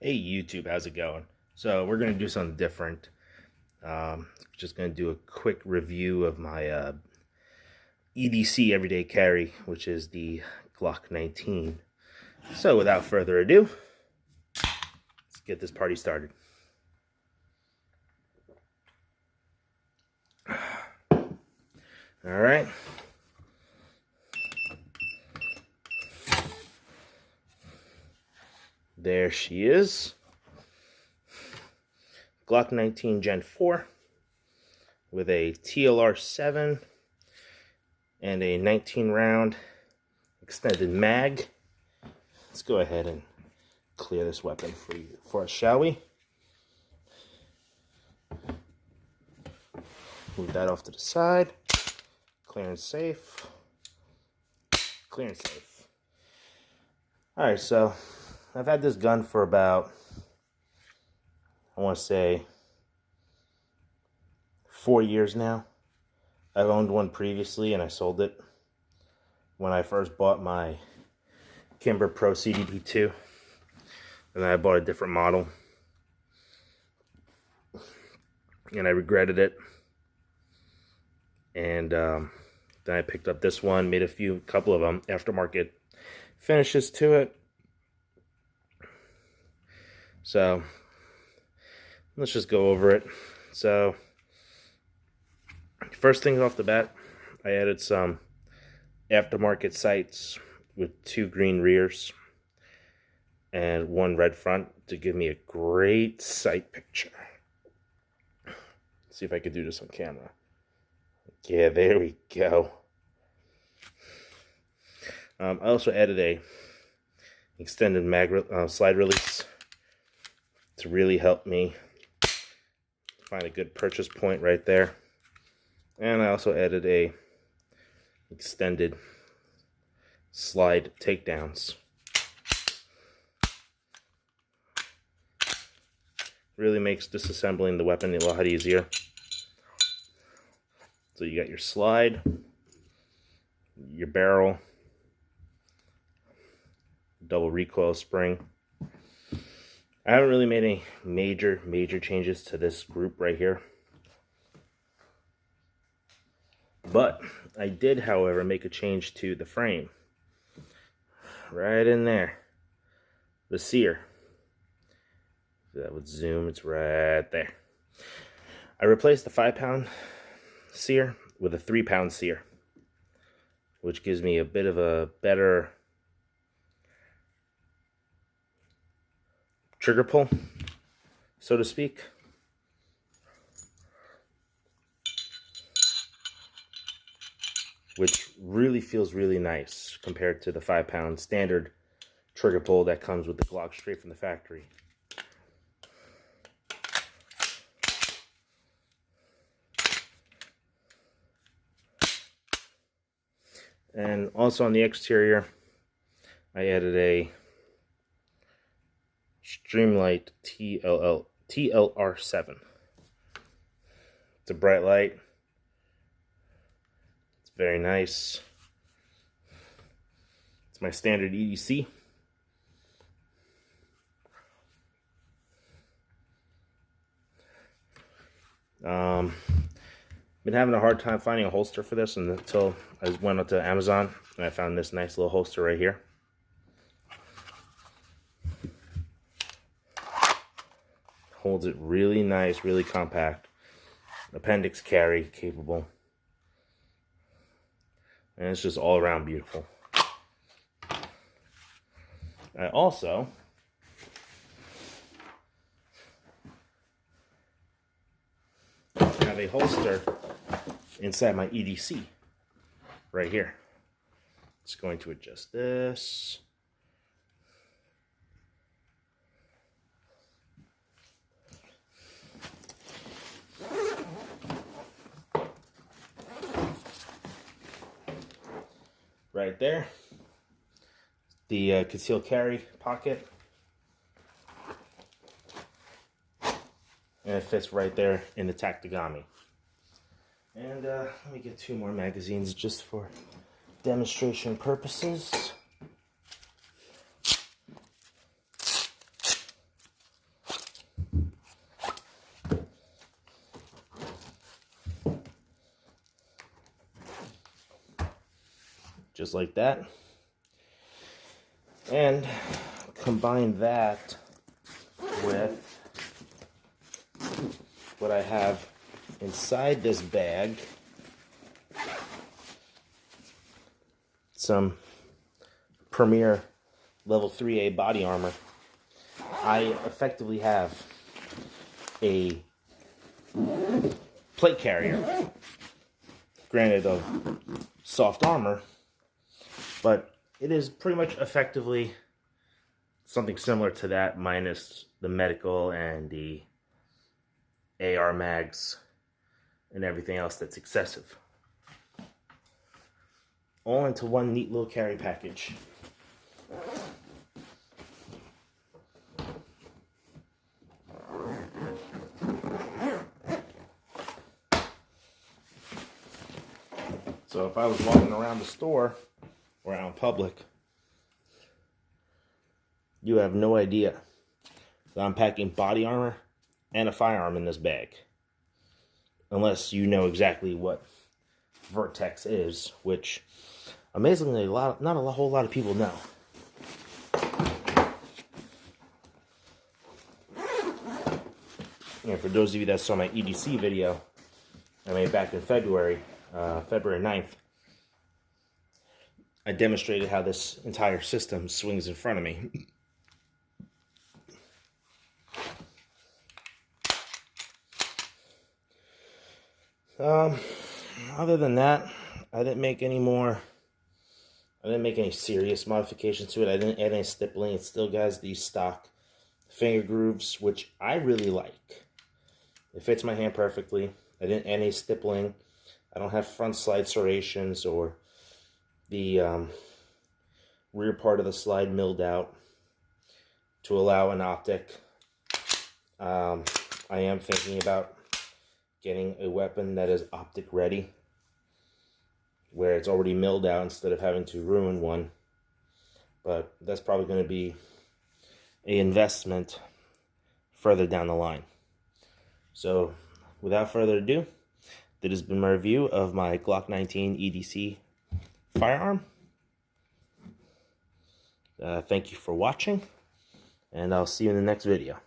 Hey YouTube, how's it going? So we're going to do something different. Just going to do a quick review of my EDC everyday carry, which is the Glock 19. So without further ado, let's get this party started. Alright. There she is. Glock 19 Gen 4 with a TLR 7 and a 19 round extended mag. Let's go ahead and clear this weapon for us, shall we? Move that off to the side. Clear and safe. Clear and safe. Alright, so I've had this gun for about, I want to say, 4 years now. I've owned one previously and I sold it when I first bought my Kimber Pro CDP2. And then I bought a different model. And I regretted it. And then I picked up this one, made a couple of aftermarket finishes to it. So let's just go over it. So first thing off the bat, I added some aftermarket sights with 2 green rears and 1 red front to give me a great sight picture. Let's see if I could do this on camera. Yeah, there we go. I also added a extended mag slide release to really help me find a good purchase point right there. And I also added a extended slide takedowns. Really makes disassembling the weapon a lot easier. So you got your slide, your barrel, double recoil spring. I haven't really made any major changes to this group right here. But I did, however, make a change to the frame. Right in there. The sear. If that would zoom, it's right there. I replaced the 5-pound sear with a 3-pound sear, which gives me a bit of a better trigger pull, so to speak. Which really feels really nice compared to the 5-pound standard trigger pull that comes with the Glock straight from the factory. And also on the exterior, I added a Streamlight TLR7. It's a bright light. It's very nice. It's my standard EDC. Been having a hard time finding a holster for this until I went up to Amazon and I found this nice little holster right here. Holds it really nice, really compact. Appendix carry capable. And it's just all around beautiful. I also have a holster inside my EDC right here. Just going to adjust this. Right there. The concealed carry pocket. And it fits right there in the tactigami. And let me get 2 more magazines just for demonstration purposes. just like that. And combine that with what I have inside this bag. Some Premier level 3A body armor. I effectively have a plate carrier, granted of soft armor, but it is pretty much effectively something similar to that, minus the medical and the AR mags and everything else that's excessive. All into one neat little carry package. So if I was walking around the store or out in public, you have no idea that I'm packing body armor and a firearm in this bag. Unless you know exactly what Vertex is, which amazingly not a whole lot of people know. And for those of you that saw my EDC video I made back in February 9th, I demonstrated how this entire system swings in front of me. Other than that, I didn't make any serious modifications to it. I didn't add any stippling. It still has these stock finger grooves, which I really like. It fits my hand perfectly. I didn't add any stippling. I don't have front slide serrations or the rear part of the slide milled out to allow an optic. I am thinking about getting a weapon that is optic ready, where it's already milled out instead of having to ruin one. But that's probably going to be an investment further down the line. So without further ado, that has been my review of my Glock 19 EDC firearm. Thank you for watching, and I'll see you in the next video.